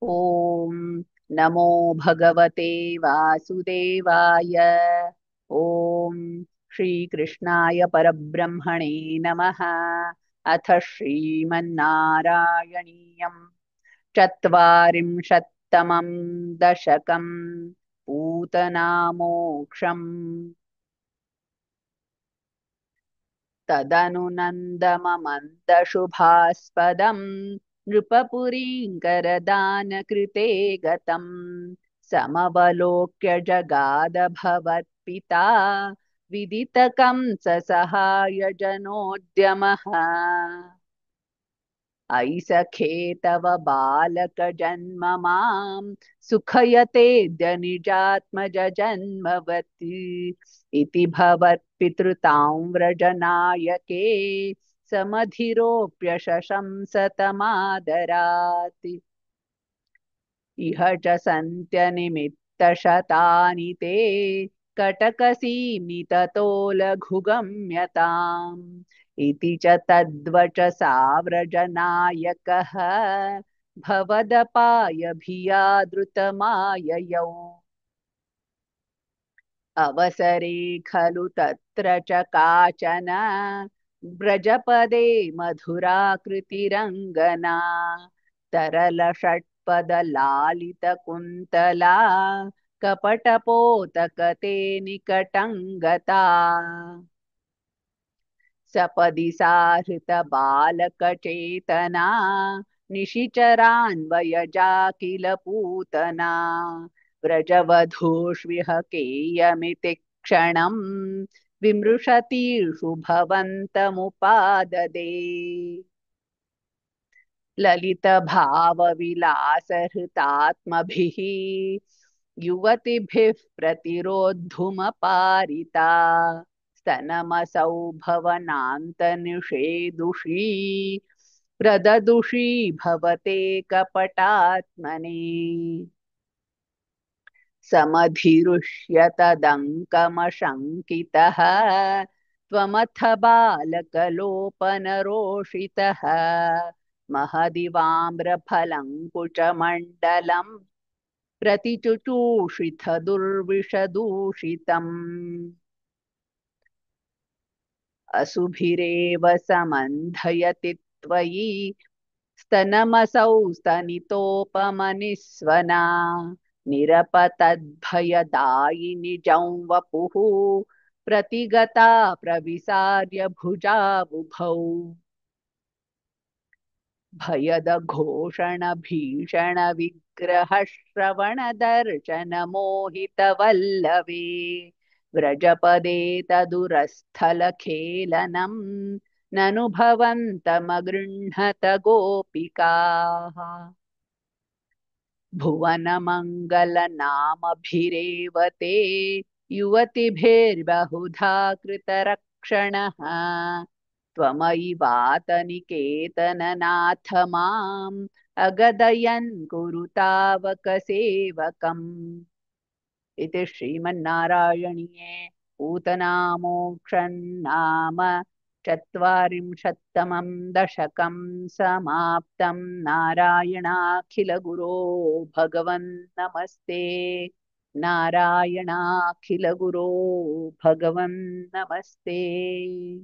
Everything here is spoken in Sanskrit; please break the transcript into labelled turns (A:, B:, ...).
A: ॐ नमो भगवते वासुदेवाय। ॐ श्रीकृष्णाय परब्रह्मणे नमः। अथ श्रीमन्नारायणीयं चत्वारिंशत्तमं दशकं पूतनामोक्षम्। तदनुनन्दममन्दशुभास्पदं नृपपुरीङ्करदानकृते गतं समवलोक्य जगादभवत्पिता विदितकं स सहायजनोद्यमः। अयि सखे तव बालकजन्म मां सुखयतेऽद्य निजात्मज जन्मवति इति भवत्पितृतां व्रजनायके समधिरोऽप्यशंसतमादरात्। इह च सन्त्यनिमित्तशतानि ते कटकसीमिततोलघुगम्यताम् इति च तद्वचसाव्रजनायकः भवदपायभियादृतमाययौ। अवसरे खलु तत्र च काचन व्रजपदे मधुराकृतिरङ्गना तरलषट्पदलालितकुन्तला कपटपोतकते निकटं गता। सपदि साहृतबालकचेतना निशिचरान्वयजा किल पूतना व्रजवधूष्विहकेयमिति क्षणं विमृशतीषु भवन्तमुपाददे। ललितभावविलासहृतात्मभिः युवतिभिः प्रतिरोद्धुमपारिता स्तनमसौ भवनान्तनिषेदुषी प्रददुषी भवते कपटात्मने। समधिरुष्य तदङ्कमशङ्कितः त्वमथ बालकलोपनरोषितः महदिवाम्रफलङ्कुचमण्डलं प्रतिचुचूषिथ दुर्विषदूषितम्। असुभिरेव समन्धयति त्वयि स्तनमसौ स्तनितोपमनिस्वना निरपतद्भयदायिनि जंवपुः प्रतिगता प्रविसार्य भुजाबुभौ। भयदघोषणभीषणविग्रहश्रवणदर्शनमोहितवल्लवे व्रजपदे तदुरस्थलखेलनं ननु भवन्तमगृह्णत गोपिकाः। भुवनमङ्गलनामभिरेव ते युवतिभिर्बहुधा कृतरक्षणः त्वमयि वातनिकेतननाथ माम् अगदयन् कुरुतावकसेवकम्। इति श्रीमन्नारायणीये पूतनामोक्षन्नाम चत्वारिंशत्तमं दशकं समाप्तं। नारायणाखिलगुरो भगवन् नमस्ते। नारायणाखिलगुरो भगवन् नमस्ते।